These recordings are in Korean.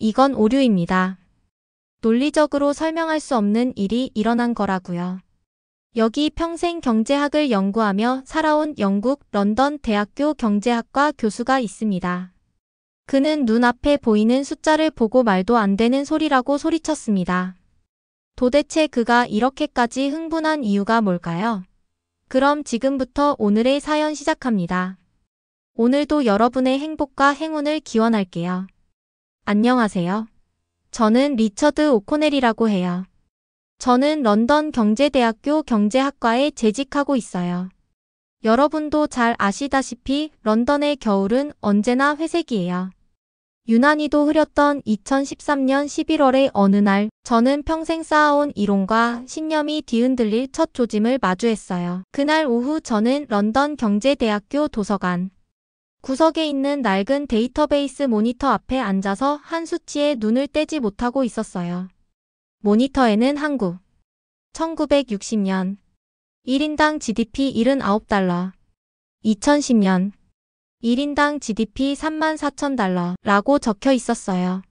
이건 오류입니다. 논리적으로 설명할 수 없는 일이 일어난 거라고요. 여기 평생 경제학을 연구하며 살아온 영국 런던 대학교 경제학과 교수가 있습니다. 그는 눈앞에 보이는 숫자를 보고 말도 안 되는 소리라고 소리쳤습니다. 도대체 그가 이렇게까지 흥분한 이유가 뭘까요? 그럼 지금부터 오늘의 사연 시작합니다. 오늘도 여러분의 행복과 행운을 기원할게요. 안녕하세요. 저는 리처드 오코넬이라고 해요. 저는 런던 경제대학교 경제학과에 재직하고 있어요. 여러분도 잘 아시다시피 런던의 겨울은 언제나 회색이에요. 유난히도 흐렸던 2013년 11월의 어느 날, 저는 평생 쌓아온 이론과 신념이 뒤흔들릴 첫 조짐을 마주했어요. 그날 오후 저는 런던 경제대학교 도서관 구석에 있는 낡은 데이터베이스 모니터 앞에 앉아서 한 수치에 눈을 떼지 못하고 있었어요. 모니터에는 한국 1960년 1인당 GDP 79달러, 2010년 1인당 GDP 34,000달러라고 적혀 있었어요.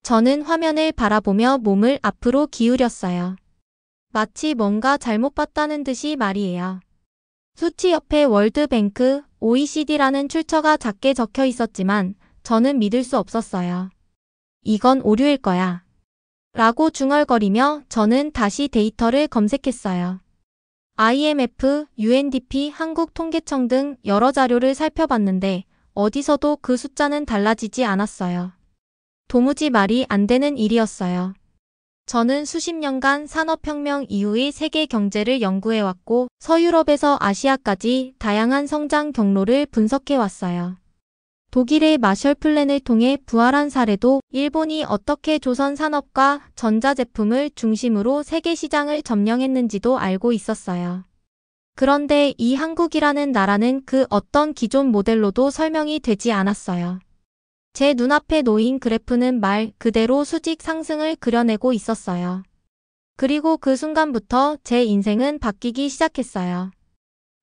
저는 화면을 바라보며 몸을 앞으로 기울였어요. 마치 뭔가 잘못 봤다는 듯이 말이에요. 수치 옆에 월드뱅크, OECD라는 출처가 작게 적혀 있었지만 저는 믿을 수 없었어요. 이건 오류일 거야. 라고 중얼거리며 저는 다시 데이터를 검색했어요. IMF, UNDP, 한국통계청 등 여러 자료를 살펴봤는데 어디서도 그 숫자는 달라지지 않았어요. 도무지 말이 안 되는 일이었어요. 저는 수십 년간 산업혁명 이후의 세계 경제를 연구해왔고 서유럽에서 아시아까지 다양한 성장 경로를 분석해왔어요. 독일의 마셜 플랜을 통해 부활한 사례도 일본이 어떻게 조선 산업과 전자제품을 중심으로 세계 시장을 점령했는지도 알고 있었어요. 그런데 이 한국이라는 나라는 그 어떤 기존 모델로도 설명이 되지 않았어요. 제 눈앞에 놓인 그래프는 말 그대로 수직 상승을 그려내고 있었어요. 그리고 그 순간부터 제 인생은 바뀌기 시작했어요.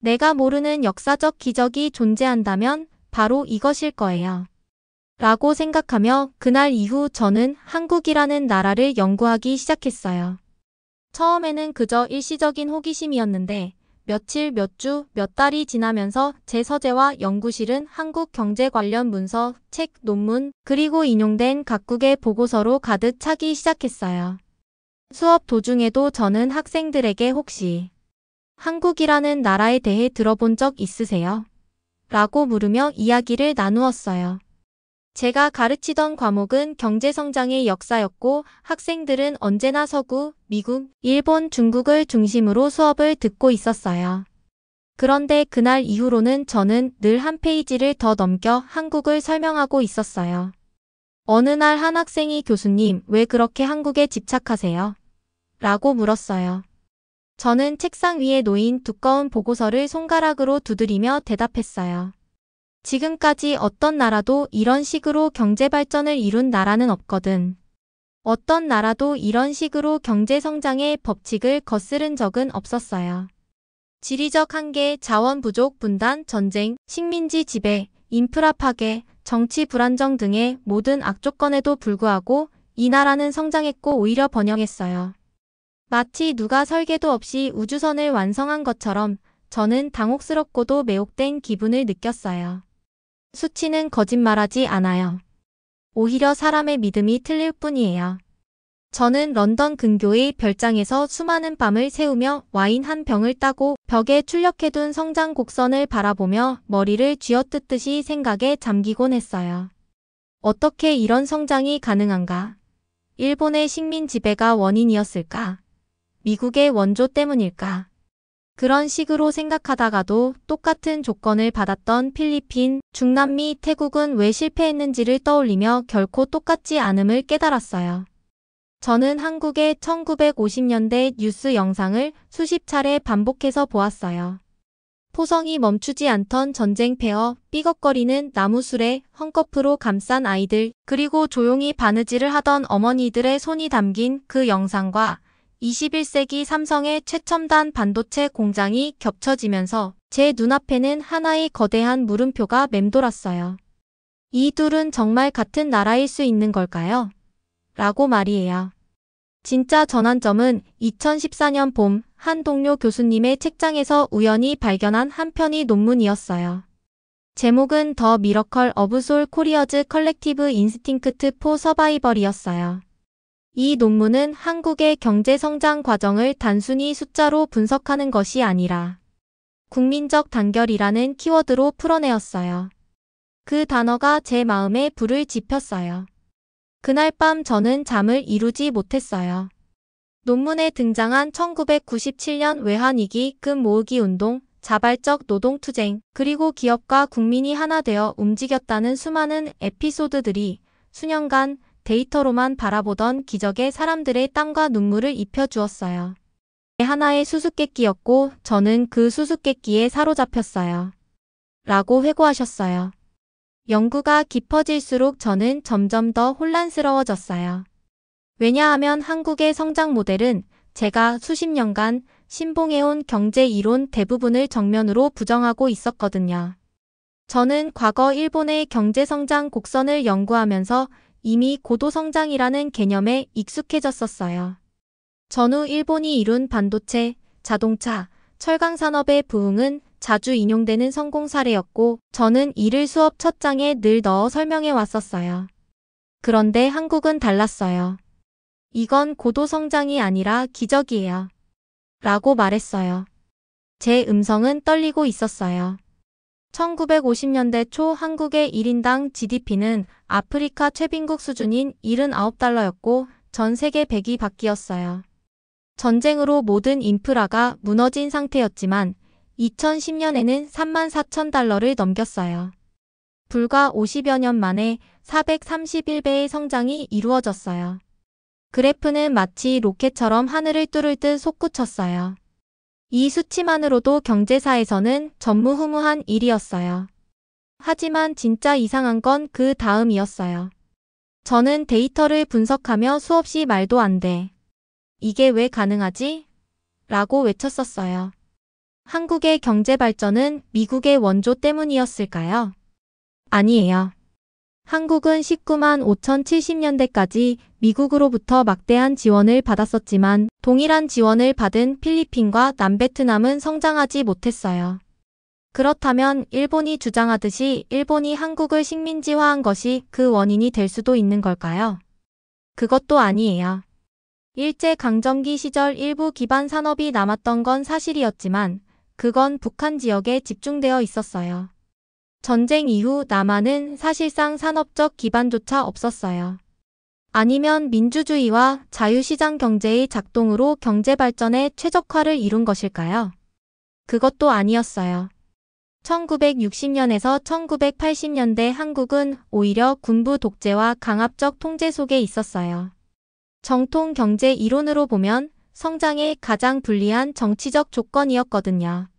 내가 모르는 역사적 기적이 존재한다면 바로 이것일 거예요. 라고 생각하며 그날 이후 저는 한국이라는 나라를 연구하기 시작했어요. 처음에는 그저 일시적인 호기심이었는데 며칠, 몇 주, 몇 달이 지나면서 제 서재와 연구실은 한국 경제 관련 문서, 책, 논문, 그리고 인용된 각국의 보고서로 가득 차기 시작했어요. 수업 도중에도 저는 학생들에게 혹시 한국이라는 나라에 대해 들어본 적 있으세요? 라고 물으며 이야기를 나누었어요. 제가 가르치던 과목은 경제성장의 역사였고 학생들은 언제나 서구, 미국, 일본, 중국을 중심으로 수업을 듣고 있었어요. 그런데 그날 이후로는 저는 늘 한 페이지를 더 넘겨 한국을 설명하고 있었어요. 어느 날 한 학생이 교수님, 왜 그렇게 한국에 집착하세요? 라고 물었어요. 저는 책상 위에 놓인 두꺼운 보고서를 손가락으로 두드리며 대답했어요. 지금까지 어떤 나라도 이런 식으로 경제 발전을 이룬 나라는 없거든. 어떤 나라도 이런 식으로 경제 성장의 법칙을 거스른 적은 없었어요. 지리적 한계, 자원 부족, 분단, 전쟁, 식민지 지배, 인프라 파괴, 정치 불안정 등의 모든 악조건에도 불구하고 이 나라는 성장했고 오히려 번영했어요. 마치 누가 설계도 없이 우주선을 완성한 것처럼 저는 당혹스럽고도 매혹된 기분을 느꼈어요. 수치는 거짓말하지 않아요. 오히려 사람의 믿음이 틀릴 뿐이에요. 저는 런던 근교의 별장에서 수많은 밤을 새우며 와인 한 병을 따고 벽에 출력해둔 성장 곡선을 바라보며 머리를 쥐어뜯듯이 생각에 잠기곤 했어요. 어떻게 이런 성장이 가능한가? 일본의 식민 지배가 원인이었을까? 미국의 원조 때문일까? 그런 식으로 생각하다가도 똑같은 조건을 받았던 필리핀, 중남미, 태국은 왜 실패했는지를 떠올리며 결코 똑같지 않음을 깨달았어요. 저는 한국의 1950년대 뉴스 영상을 수십 차례 반복해서 보았어요. 포성이 멈추지 않던 전쟁 폐허, 삐걱거리는 나무술에 헝겊으로 감싼 아이들, 그리고 조용히 바느질을 하던 어머니들의 손이 담긴 그 영상과 21세기 삼성의 최첨단 반도체 공장이 겹쳐지면서 제 눈앞에는 하나의 거대한 물음표가 맴돌았어요. 이 둘은 정말 같은 나라일 수 있는 걸까요? 라고 말이에요. 진짜 전환점은 2014년 봄 한 동료 교수님의 책장에서 우연히 발견한 한 편의 논문이었어요. 제목은 더 미러컬 오브 솔 코리어즈 컬렉티브 인스팅크트 포 서바이벌이었어요. 이 논문은 한국의 경제 성장 과정을 단순히 숫자로 분석하는 것이 아니라 국민적 단결이라는 키워드로 풀어내었어요. 그 단어가 제 마음에 불을 지폈어요. 그날 밤 저는 잠을 이루지 못했어요. 논문에 등장한 1997년 외환위기, 금 모으기 운동, 자발적 노동투쟁, 그리고 기업과 국민이 하나 되어 움직였다는 수많은 에피소드들이 수년간 데이터로만 바라보던 기적의 사람들의 땀과 눈물을 입혀주었어요. 하나의 수수께끼였고 저는 그 수수께끼에 사로잡혔어요. 라고 회고하셨어요. 연구가 깊어질수록 저는 점점 더 혼란스러워졌어요. 왜냐하면 한국의 성장 모델은 제가 수십 년간 신봉해온 경제 이론 대부분을 정면으로 부정하고 있었거든요. 저는 과거 일본의 경제성장 곡선을 연구하면서 이미 고도성장이라는 개념에 익숙해졌었어요. 전후 일본이 이룬 반도체, 자동차, 철강 산업의 부흥은 자주 인용되는 성공 사례였고 저는 이를 수업 첫 장에 늘 넣어 설명해 왔었어요. 그런데 한국은 달랐어요. 이건 고도성장이 아니라 기적이에요. 라고 말했어요. 제 음성은 떨리고 있었어요. 1950년대 초 한국의 1인당 GDP는 아프리카 최빈국 수준인 79달러였고 전 세계 100위 밖이었어요. 전쟁으로 모든 인프라가 무너진 상태였지만 2010년에는 34,000달러를 넘겼어요. 불과 50여 년 만에 431배의 성장이 이루어졌어요. 그래프는 마치 로켓처럼 하늘을 뚫을 듯 솟구쳤어요. 이 수치만으로도 경제사에서는 전무후무한 일이었어요. 하지만 진짜 이상한 건 그 다음이었어요. 저는 데이터를 분석하며 수없이 말도 안 돼. 이게 왜 가능하지? 라고 외쳤었어요. 한국의 경제 발전은 미국의 원조 때문이었을까요? 아니에요. 한국은 19만 5,070년대까지 미국으로부터 막대한 지원을 받았었지만 동일한 지원을 받은 필리핀과 남베트남은 성장하지 못했어요. 그렇다면 일본이 주장하듯이 일본이 한국을 식민지화한 것이 그 원인이 될 수도 있는 걸까요? 그것도 아니에요. 일제강점기 시절 일부 기반 산업이 남았던 건 사실이었지만 그건 북한 지역에 집중되어 있었어요. 전쟁 이후 남한은 사실상 산업적 기반조차 없었어요. 아니면 민주주의와 자유시장 경제의 작동으로 경제 발전에 최적화를 이룬 것일까요? 그것도 아니었어요. 1960년에서 1980년대 한국은 오히려 군부 독재와 강압적 통제 속에 있었어요. 정통 경제 이론으로 보면 성장에 가장 불리한 정치적 조건이었거든요.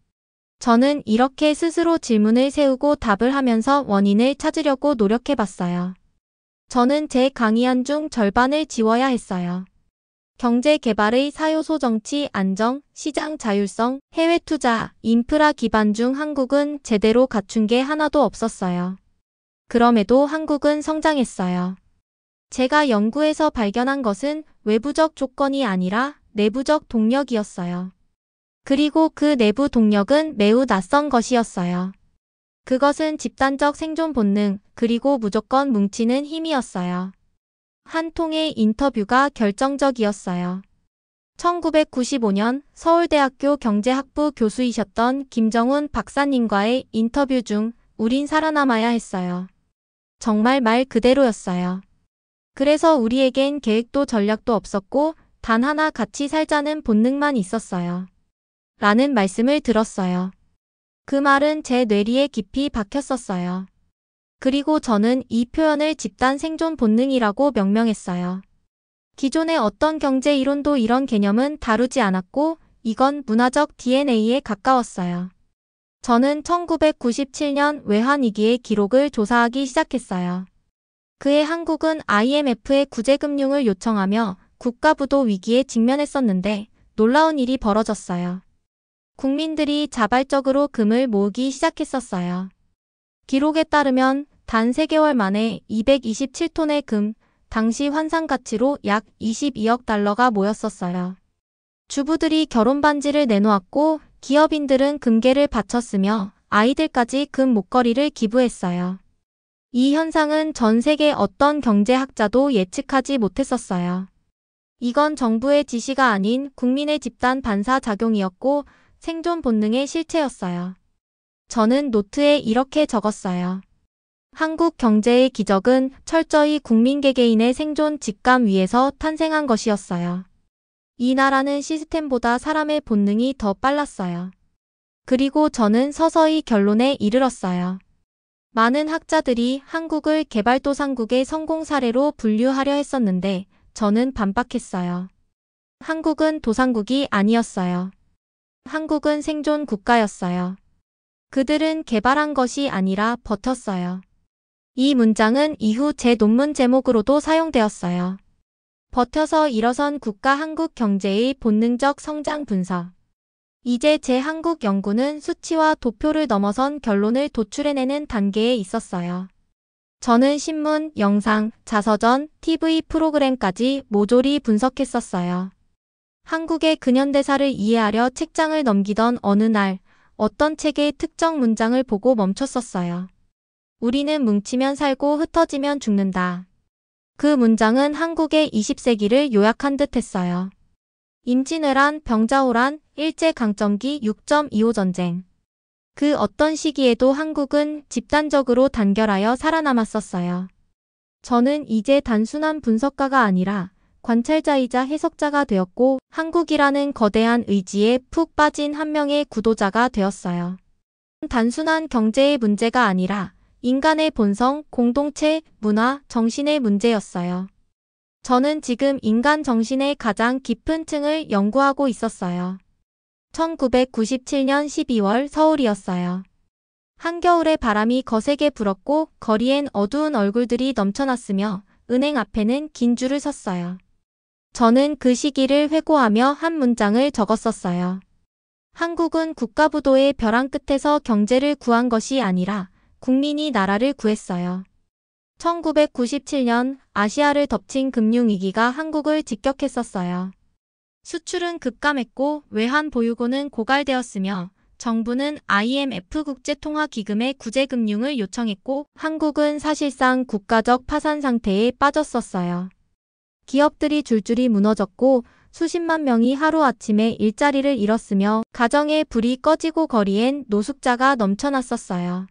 저는 이렇게 스스로 질문을 세우고 답을 하면서 원인을 찾으려고 노력해봤어요. 저는 제 강의안 중 절반을 지워야 했어요. 경제 개발의 4요소 정치 안정, 시장 자율성, 해외 투자, 인프라 기반 중 한국은 제대로 갖춘 게 하나도 없었어요. 그럼에도 한국은 성장했어요. 제가 연구에서 발견한 것은 외부적 조건이 아니라 내부적 동력이었어요. 그리고 그 내부 동력은 매우 낯선 것이었어요. 그것은 집단적 생존 본능, 그리고 무조건 뭉치는 힘이었어요. 한 통의 인터뷰가 결정적이었어요. 1995년 서울대학교 경제학부 교수이셨던 김정훈 박사님과의 인터뷰 중 우린 살아남아야 했어요. 정말 말 그대로였어요. 그래서 우리에겐 계획도 전략도 없었고 단 하나 같이 살자는 본능만 있었어요. 라는 말씀을 들었어요. 그 말은 제 뇌리에 깊이 박혔었어요. 그리고 저는 이 표현을 집단 생존 본능이라고 명명했어요. 기존의 어떤 경제 이론도 이런 개념은 다루지 않았고 이건 문화적 DNA에 가까웠어요. 저는 1997년 외환위기의 기록을 조사하기 시작했어요. 그해 한국은 IMF의 구제금융을 요청하며 국가부도 위기에 직면했었는데 놀라운 일이 벌어졌어요. 국민들이 자발적으로 금을 모으기 시작했었어요. 기록에 따르면 단 3개월 만에 227톤의 금, 당시 환산 가치로 약 22억 달러가 모였었어요. 주부들이 결혼 반지를 내놓았고 기업인들은 금괴를 바쳤으며 아이들까지 금 목걸이를 기부했어요. 이 현상은 전 세계 어떤 경제학자도 예측하지 못했었어요. 이건 정부의 지시가 아닌 국민의 집단 반사작용이었고 생존 본능의 실체였어요. 저는 노트에 이렇게 적었어요. 한국 경제의 기적은 철저히 국민 개개인의 생존 직감 위에서 탄생한 것이었어요. 이 나라는 시스템보다 사람의 본능이 더 빨랐어요. 그리고 저는 서서히 결론에 이르렀어요. 많은 학자들이 한국을 개발도상국의 성공 사례로 분류하려 했었는데 저는 반박했어요. 한국은 도상국이 아니었어요. 한국은 생존 국가였어요. 그들은 개발한 것이 아니라 버텼어요. 이 문장은 이후 제 논문 제목으로도 사용되었어요. 버텨서 일어선 국가 한국 경제의 본능적 성장 분석. 이제 제 한국 연구는 수치와 도표를 넘어선 결론을 도출해내는 단계에 있었어요. 저는 신문, 영상, 자서전, TV 프로그램까지 모조리 분석했었어요. 한국의 근현대사를 이해하려 책장을 넘기던 어느 날 어떤 책의 특정 문장을 보고 멈췄었어요. 우리는 뭉치면 살고 흩어지면 죽는다. 그 문장은 한국의 20세기를 요약한 듯 했어요. 임진왜란, 병자호란, 일제강점기 6.25 전쟁. 그 어떤 시기에도 한국은 집단적으로 단결하여 살아남았었어요. 저는 이제 단순한 분석가가 아니라 관찰자이자 해석자가 되었고 한국이라는 거대한 의지에 푹 빠진 한 명의 구도자가 되었어요. 단순한 경제의 문제가 아니라 인간의 본성, 공동체, 문화, 정신의 문제였어요. 저는 지금 인간 정신의 가장 깊은 층을 연구하고 있었어요. 1997년 12월 서울이었어요. 한겨울에 바람이 거세게 불었고 거리엔 어두운 얼굴들이 넘쳐났으며 은행 앞에는 긴 줄을 섰어요. 저는 그 시기를 회고하며 한 문장을 적었었어요. 한국은 국가부도의 벼랑 끝에서 경제를 구한 것이 아니라 국민이 나라를 구했어요. 1997년 아시아를 덮친 금융위기가 한국을 직격했었어요. 수출은 급감했고 외환 보유고는 고갈되었으며 정부는 IMF 국제통화기금에 구제금융을 요청했고 한국은 사실상 국가적 파산 상태에 빠졌었어요. 기업들이 줄줄이 무너졌고 수십만 명이 하루아침에 일자리를 잃었으며 가정의 불이 꺼지고 거리엔 노숙자가 넘쳐났었어요.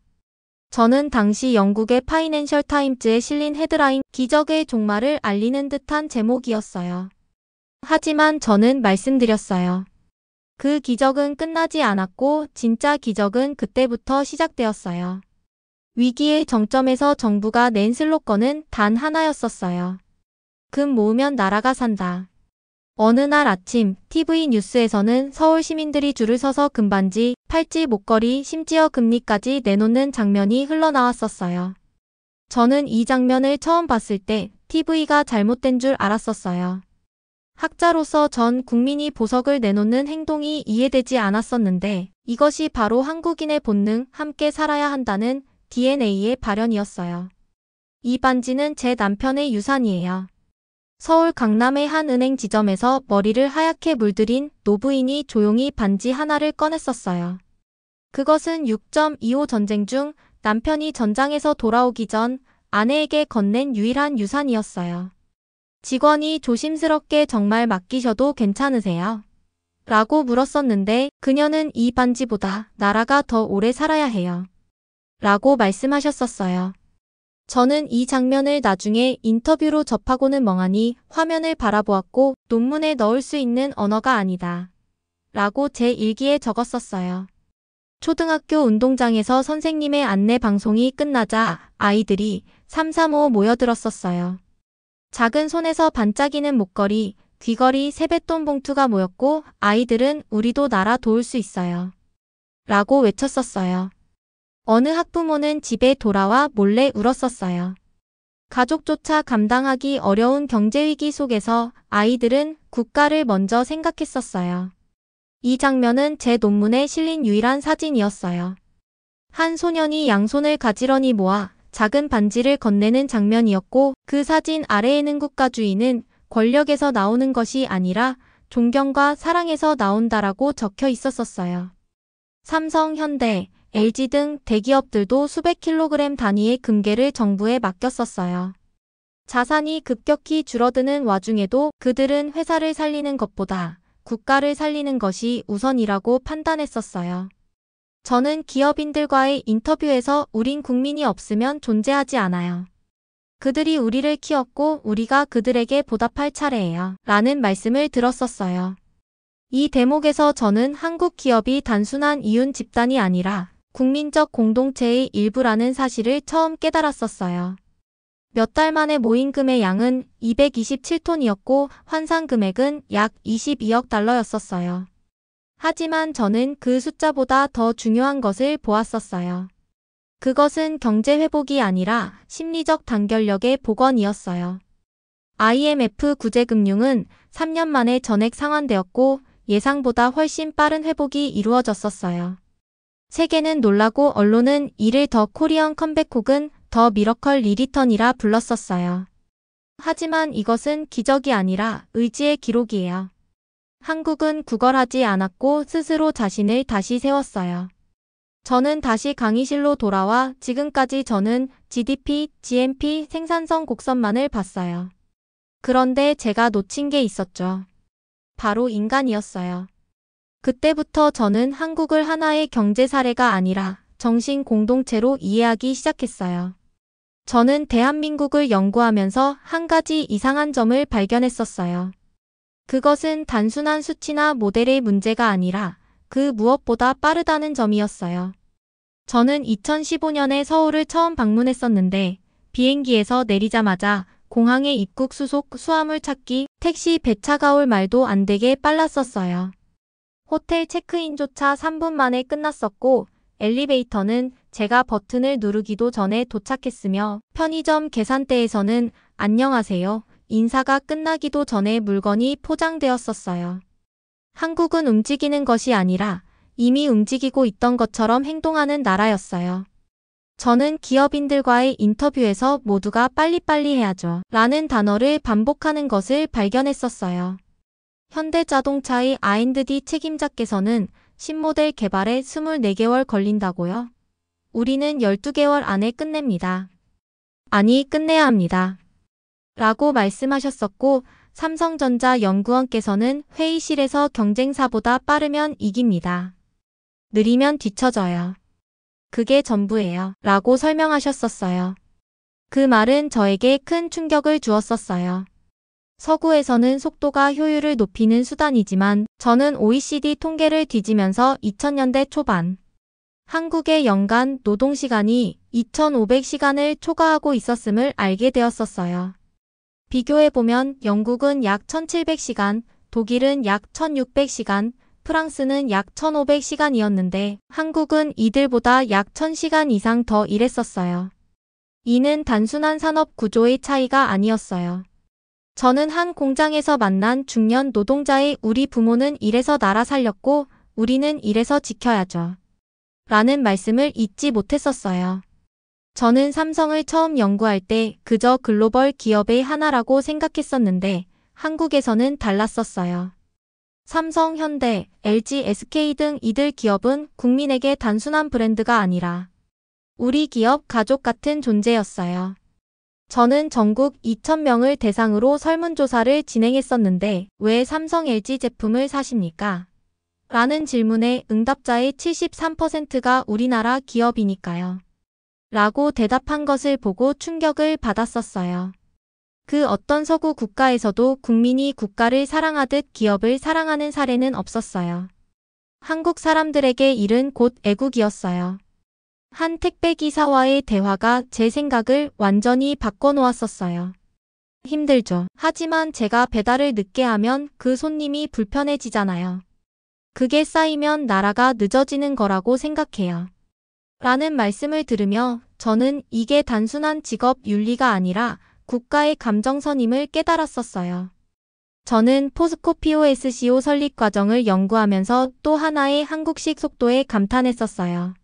저는 당시 영국의 파이낸셜 타임즈에 실린 헤드라인 기적의 종말을 알리는 듯한 제목이었어요. 하지만 저는 말씀드렸어요. 그 기적은 끝나지 않았고 진짜 기적은 그때부터 시작되었어요. 위기의 정점에서 정부가 낸 슬로건은 단 하나였었어요. 금 모으면 나라가 산다. 어느 날 아침 TV 뉴스에서는 서울 시민들이 줄을 서서 금반지, 팔찌, 목걸이, 심지어 금리까지 내놓는 장면이 흘러나왔었어요. 저는 이 장면을 처음 봤을 때 TV가 잘못된 줄 알았었어요. 학자로서 전 국민이 보석을 내놓는 행동이 이해되지 않았었는데 이것이 바로 한국인의 본능, 함께 살아야 한다는 DNA의 발현이었어요. 이 반지는 제 남편의 유산이에요. 서울 강남의 한 은행 지점에서 머리를 하얗게 물들인 노부인이 조용히 반지 하나를 꺼냈었어요. 그것은 6.25 전쟁 중 남편이 전장에서 돌아오기 전 아내에게 건넨 유일한 유산이었어요. 직원이 조심스럽게 정말 맡기셔도 괜찮으세요? 라고 물었었는데 그녀는 이 반지보다 나라가 더 오래 살아야 해요. 라고 말씀하셨었어요. 저는 이 장면을 나중에 인터뷰로 접하고는 멍하니 화면을 바라보았고 논문에 넣을 수 있는 언어가 아니다. 라고 제 일기에 적었었어요. 초등학교 운동장에서 선생님의 안내 방송이 끝나자 아이들이 335 모여들었었어요. 작은 손에서 반짝이는 목걸이, 귀걸이, 세뱃돈 봉투가 모였고 아이들은 우리도 나라 도울 수 있어요. 라고 외쳤었어요. 어느 학부모는 집에 돌아와 몰래 울었었어요. 가족조차 감당하기 어려운 경제위기 속에서 아이들은 국가를 먼저 생각했었어요. 이 장면은 제 논문에 실린 유일한 사진이었어요. 한 소년이 양손을 가지런히 모아 작은 반지를 건네는 장면이었고 그 사진 아래에는 국가주의는 권력에서 나오는 것이 아니라 존경과 사랑에서 나온다라고 적혀 있었어요. 삼성, 현대, LG 등 대기업들도 수백 킬로그램 단위의 금괴를 정부에 맡겼었어요. 자산이 급격히 줄어드는 와중에도 그들은 회사를 살리는 것보다 국가를 살리는 것이 우선이라고 판단했었어요. 저는 기업인들과의 인터뷰에서 우린 국민이 없으면 존재하지 않아요. 그들이 우리를 키웠고 우리가 그들에게 보답할 차례예요. 라는 말씀을 들었었어요. 이 대목에서 저는 한국 기업이 단순한 이윤 집단이 아니라 국민적 공동체의 일부라는 사실을 처음 깨달았었어요. 몇 달 만에 모인 금의 양은 227톤이었고 환산 금액은 약 22억 달러였었어요. 하지만 저는 그 숫자보다 더 중요한 것을 보았었어요. 그것은 경제 회복이 아니라 심리적 단결력의 복원이었어요. IMF 구제금융은 3년 만에 전액 상환되었고 예상보다 훨씬 빠른 회복이 이루어졌었어요. 세계는 놀라고 언론은 이를 더 코리안 컴백 혹은 더 미러컬 리리턴이라 불렀었어요. 하지만 이것은 기적이 아니라 의지의 기록이에요. 한국은 구걸하지 않았고 스스로 자신을 다시 세웠어요. 저는 다시 강의실로 돌아와 지금까지 저는 GDP, GNP 생산성 곡선만을 봤어요. 그런데 제가 놓친 게 있었죠. 바로 인간이었어요. 그때부터 저는 한국을 하나의 경제 사례가 아니라 정신 공동체로 이해하기 시작했어요. 저는 대한민국을 연구하면서 한 가지 이상한 점을 발견했었어요. 그것은 단순한 수치나 모델의 문제가 아니라 그 무엇보다 빠르다는 점이었어요. 저는 2015년에 서울을 처음 방문했었는데 비행기에서 내리자마자 공항에 입국 수속 수화물 찾기, 택시 배차가 올 말도 안 되게 빨랐었어요. 호텔 체크인조차 3분 만에 끝났었고 엘리베이터는 제가 버튼을 누르기도 전에 도착했으며 편의점 계산대에서는 안녕하세요. 인사가 끝나기도 전에 물건이 포장되었었어요. 한국은 움직이는 것이 아니라 이미 움직이고 있던 것처럼 행동하는 나라였어요. 저는 기업인들과의 인터뷰에서 모두가 빨리빨리 해야죠. 라는 단어를 반복하는 것을 발견했었어요. 현대자동차의 R&D 책임자께서는 신모델 개발에 24개월 걸린다고요? 우리는 12개월 안에 끝냅니다. 아니, 끝내야 합니다. 라고 말씀하셨었고 삼성전자 연구원께서는 회의실에서 경쟁사보다 빠르면 이깁니다. 느리면 뒤처져요. 그게 전부예요. 라고 설명하셨었어요. 그 말은 저에게 큰 충격을 주었었어요. 서구에서는 속도가 효율을 높이는 수단이지만 저는 OECD 통계를 뒤지면서 2000년대 초반 한국의 연간 노동시간이 2500시간을 초과하고 있었음을 알게 되었었어요. 비교해보면 영국은 약 1700시간, 독일은 약 1600시간, 프랑스는 약 1500시간이었는데 한국은 이들보다 약 1000시간 이상 더 일했었어요. 이는 단순한 산업 구조의 차이가 아니었어요. 저는 한 공장에서 만난 중년 노동자의 우리 부모는 일해서 나라 살렸고 우리는 일해서 지켜야죠. 라는 말씀을 잊지 못했었어요. 저는 삼성을 처음 연구할 때 그저 글로벌 기업의 하나라고 생각했었는데 한국에서는 달랐었어요. 삼성, 현대, LG, SK 등 이들 기업은 국민에게 단순한 브랜드가 아니라 우리 기업 가족 같은 존재였어요. 저는 전국 2,000명을 대상으로 설문조사를 진행했었는데 왜 삼성, LG 제품을 사십니까? 라는 질문에 응답자의 73%가 우리나라 기업이니까요. 라고 대답한 것을 보고 충격을 받았었어요. 그 어떤 서구 국가에서도 국민이 국가를 사랑하듯 기업을 사랑하는 사례는 없었어요. 한국 사람들에게 일은 곧 애국이었어요. 한 택배기사와의 대화가 제 생각을 완전히 바꿔놓았었어요. 힘들죠. 하지만 제가 배달을 늦게 하면 그 손님이 불편해지잖아요. 그게 쌓이면 나라가 늦어지는 거라고 생각해요. 라는 말씀을 들으며 저는 이게 단순한 직업 윤리가 아니라 국가의 감정선임을 깨달았었어요. 저는 포스코 POSCO 설립 과정을 연구하면서 또 하나의 한국식 속도에 감탄했었어요.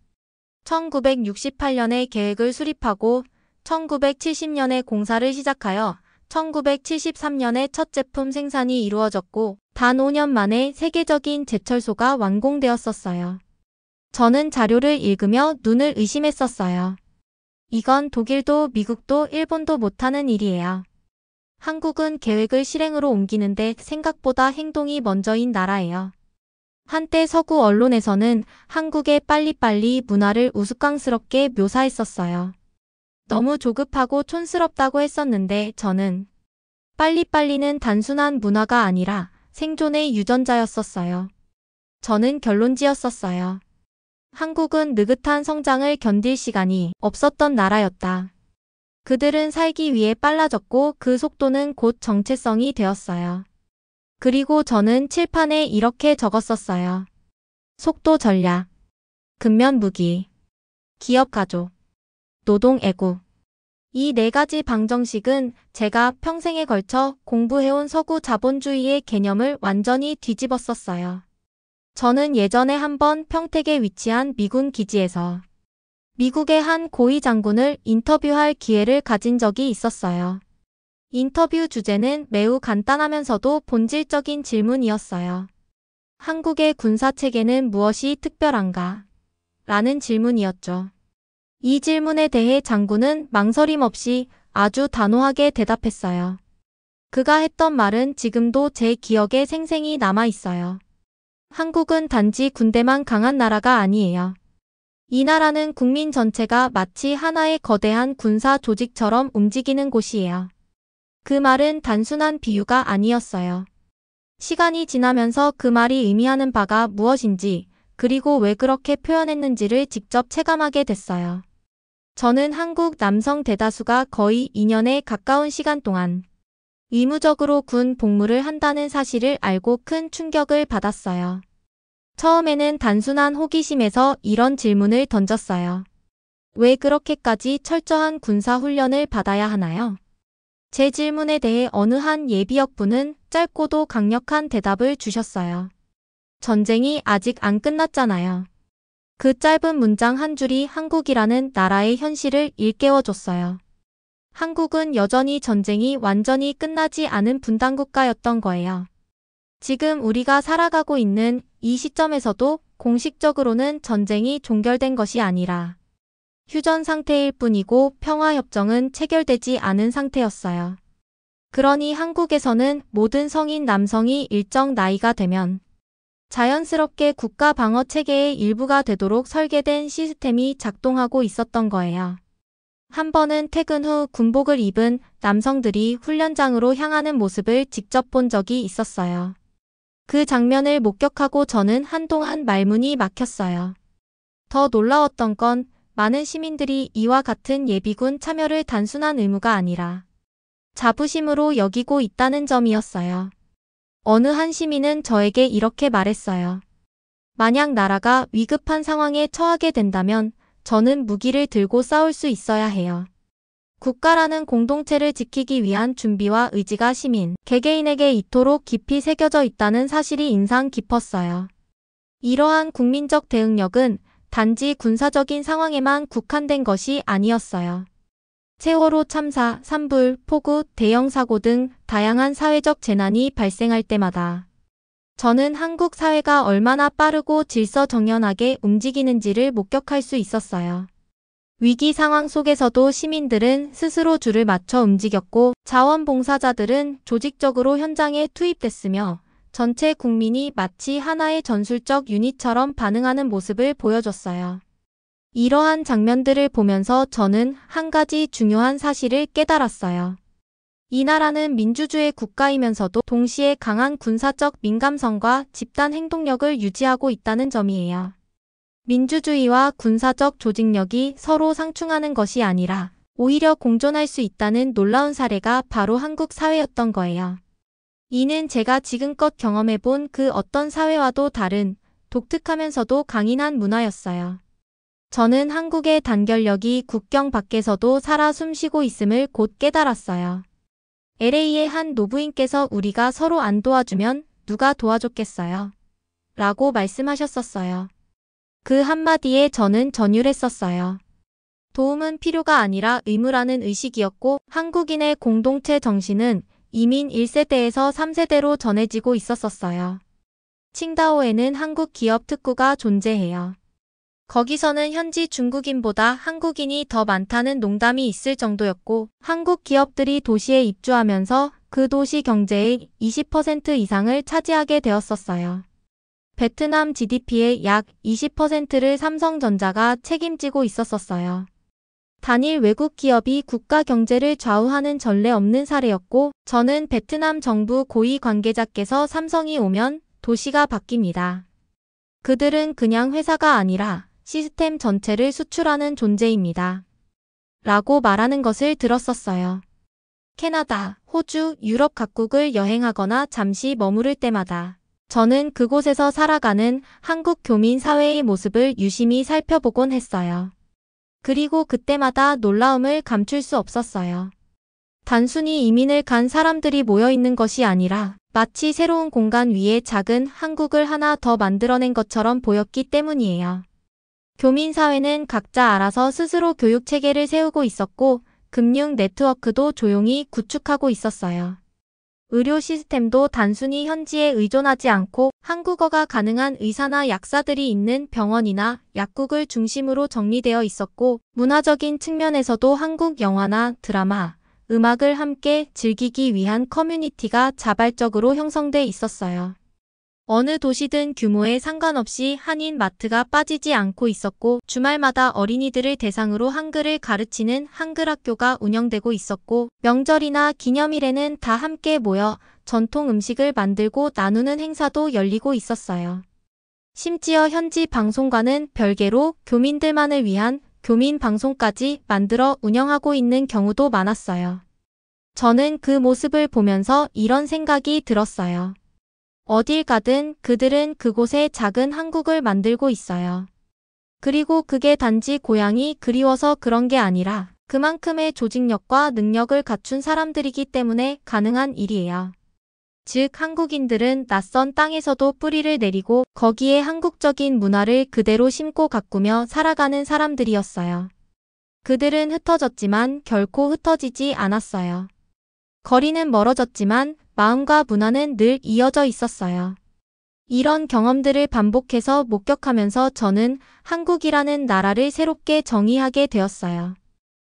1968년에 계획을 수립하고 1970년에 공사를 시작하여 1973년에 첫 제품 생산이 이루어졌고 단 5년 만에 세계적인 제철소가 완공되었었어요. 저는 자료를 읽으며 눈을 의심했었어요. 이건 독일도 미국도 일본도 못하는 일이에요. 한국은 계획을 실행으로 옮기는데 생각보다 행동이 먼저인 나라예요. 한때 서구 언론에서는 한국의 빨리빨리 문화를 우스꽝스럽게 묘사했었어요. 너무 조급하고 촌스럽다고 했었는데 저는 빨리빨리는 단순한 문화가 아니라 생존의 유전자였었어요. 저는 결론지었었어요. 한국은 느긋한 성장을 견딜 시간이 없었던 나라였다. 그들은 살기 위해 빨라졌고 그 속도는 곧 정체성이 되었어요. 그리고 저는 칠판에 이렇게 적었었어요. 속도 전략, 근면 무기, 기업 가족, 노동 애국. 이 4가지 방정식은 제가 평생에 걸쳐 공부해온 서구 자본주의의 개념을 완전히 뒤집었었어요. 저는 예전에 한번 평택에 위치한 미군 기지에서 미국의 한 고위 장군을 인터뷰할 기회를 가진 적이 있었어요. 인터뷰 주제는 매우 간단하면서도 본질적인 질문이었어요. 한국의 군사체계는 무엇이 특별한가? 라는 질문이었죠. 이 질문에 대해 장군은 망설임 없이 아주 단호하게 대답했어요. 그가 했던 말은 지금도 제 기억에 생생히 남아 있어요. 한국은 단지 군대만 강한 나라가 아니에요. 이 나라는 국민 전체가 마치 하나의 거대한 군사 조직처럼 움직이는 곳이에요. 그 말은 단순한 비유가 아니었어요. 시간이 지나면서 그 말이 의미하는 바가 무엇인지, 그리고 왜 그렇게 표현했는지를 직접 체감하게 됐어요. 저는 한국 남성 대다수가 거의 2년에 가까운 시간 동안 의무적으로 군 복무를 한다는 사실을 알고 큰 충격을 받았어요. 처음에는 단순한 호기심에서 이런 질문을 던졌어요. 왜 그렇게까지 철저한 군사 훈련을 받아야 하나요? 제 질문에 대해 어느 한 예비역분은 짧고도 강력한 대답을 주셨어요. 전쟁이 아직 안 끝났잖아요. 그 짧은 문장 한 줄이 한국이라는 나라의 현실을 일깨워줬어요. 한국은 여전히 전쟁이 완전히 끝나지 않은 분단국가였던 거예요. 지금 우리가 살아가고 있는 이 시점에서도 공식적으로는 전쟁이 종결된 것이 아니라 휴전 상태일 뿐이고 평화협정은 체결되지 않은 상태였어요. 그러니 한국에서는 모든 성인 남성이 일정 나이가 되면 자연스럽게 국가 방어 체계의 일부가 되도록 설계된 시스템이 작동하고 있었던 거예요. 한 번은 퇴근 후 군복을 입은 남성들이 훈련장으로 향하는 모습을 직접 본 적이 있었어요. 그 장면을 목격하고 저는 한동안 말문이 막혔어요. 더 놀라웠던 건 많은 시민들이 이와 같은 예비군 참여를 단순한 의무가 아니라 자부심으로 여기고 있다는 점이었어요. 어느 한 시민은 저에게 이렇게 말했어요. 만약 나라가 위급한 상황에 처하게 된다면 저는 무기를 들고 싸울 수 있어야 해요. 국가라는 공동체를 지키기 위한 준비와 의지가 시민, 개개인에게 이토록 깊이 새겨져 있다는 사실이 인상 깊었어요. 이러한 국민적 대응력은 단지 군사적인 상황에만 국한된 것이 아니었어요. 세월호 참사, 산불, 폭우, 대형 사고 등 다양한 사회적 재난이 발생할 때마다 저는 한국 사회가 얼마나 빠르고 질서정연하게 움직이는지를 목격할 수 있었어요. 위기 상황 속에서도 시민들은 스스로 줄을 맞춰 움직였고 자원봉사자들은 조직적으로 현장에 투입됐으며 전체 국민이 마치 하나의 전술적 유닛처럼 반응하는 모습을 보여줬어요. 이러한 장면들을 보면서 저는 한 가지 중요한 사실을 깨달았어요. 이 나라는 민주주의 국가이면서도 동시에 강한 군사적 민감성과 집단 행동력을 유지하고 있다는 점이에요. 민주주의와 군사적 조직력이 서로 상충하는 것이 아니라 오히려 공존할 수 있다는 놀라운 사례가 바로 한국 사회였던 거예요. 이는 제가 지금껏 경험해본 그 어떤 사회와도 다른 독특하면서도 강인한 문화였어요. 저는 한국의 단결력이 국경 밖에서도 살아 숨쉬고 있음을 곧 깨달았어요. LA의 한 노부인께서 우리가 서로 안 도와주면 누가 도와줬겠어요? 라고 말씀하셨었어요. 그 한마디에 저는 전율했었어요. 도움은 필요가 아니라 의무라는 의식이었고 한국인의 공동체 정신은 이민 1세대에서 3세대로 전해지고 있었어요. 칭다오에는 한국 기업 특구가 존재해요. 거기서는 현지 중국인보다 한국인이 더 많다는 농담이 있을 정도였고 한국 기업들이 도시에 입주하면서 그 도시 경제의 20% 이상을 차지하게 되었었어요. 베트남 GDP의 약 20%를 삼성전자가 책임지고 있었어요. 단일 외국 기업이 국가 경제를 좌우하는 전례 없는 사례였고 저는 베트남 정부 고위 관계자께서 삼성이 오면 도시가 바뀝니다. 그들은 그냥 회사가 아니라 시스템 전체를 수출하는 존재입니다. 라고 말하는 것을 들었었어요. 캐나다, 호주, 유럽 각국을 여행하거나 잠시 머무를 때마다 저는 그곳에서 살아가는 한국 교민 사회의 모습을 유심히 살펴보곤 했어요. 그리고 그때마다 놀라움을 감출 수 없었어요. 단순히 이민을 간 사람들이 모여 있는 것이 아니라 마치 새로운 공간 위에 작은 한국을 하나 더 만들어낸 것처럼 보였기 때문이에요. 교민사회는 각자 알아서 스스로 교육체계를 세우고 있었고 금융 네트워크도 조용히 구축하고 있었어요. 의료 시스템도 단순히 현지에 의존하지 않고 한국어가 가능한 의사나 약사들이 있는 병원이나 약국을 중심으로 정리되어 있었고 문화적인 측면에서도 한국 영화나 드라마, 음악을 함께 즐기기 위한 커뮤니티가 자발적으로 형성돼 있었어요. 어느 도시든 규모에 상관없이 한인 마트가 빠지지 않고 있었고 주말마다 어린이들을 대상으로 한글을 가르치는 한글 학교가 운영되고 있었고 명절이나 기념일에는 다 함께 모여 전통 음식을 만들고 나누는 행사도 열리고 있었어요. 심지어 현지 방송과는 별개로 교민들만을 위한 교민 방송까지 만들어 운영하고 있는 경우도 많았어요. 저는 그 모습을 보면서 이런 생각이 들었어요. 어딜 가든 그들은 그곳에 작은 한국을 만들고 있어요. 그리고 그게 단지 고향이 그리워서 그런 게 아니라 그만큼의 조직력과 능력을 갖춘 사람들이기 때문에 가능한 일이에요. 즉 한국인들은 낯선 땅에서도 뿌리를 내리고 거기에 한국적인 문화를 그대로 심고 가꾸며 살아가는 사람들이었어요. 그들은 흩어졌지만 결코 흩어지지 않았어요. 거리는 멀어졌지만 마음과 문화는 늘 이어져 있었어요. 이런 경험들을 반복해서 목격하면서 저는 한국이라는 나라를 새롭게 정의하게 되었어요.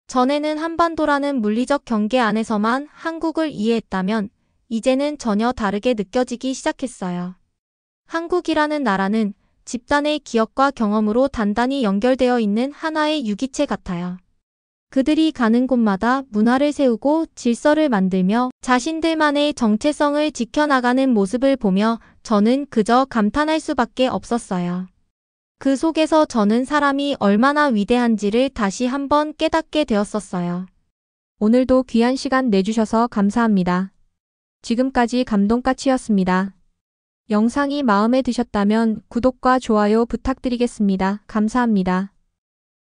전에는 한반도라는 물리적 경계 안에서만 한국을 이해했다면 이제는 전혀 다르게 느껴지기 시작했어요. 한국이라는 나라는 집단의 기억과 경험으로 단단히 연결되어 있는 하나의 유기체 같아요. 그들이 가는 곳마다 문화를 세우고 질서를 만들며 자신들만의 정체성을 지켜나가는 모습을 보며 저는 그저 감탄할 수밖에 없었어요. 그 속에서 저는 사람이 얼마나 위대한지를 다시 한번 깨닫게 되었었어요. 오늘도 귀한 시간 내주셔서 감사합니다. 지금까지 감동까치였습니다. 영상이 마음에 드셨다면 구독과 좋아요 부탁드리겠습니다. 감사합니다.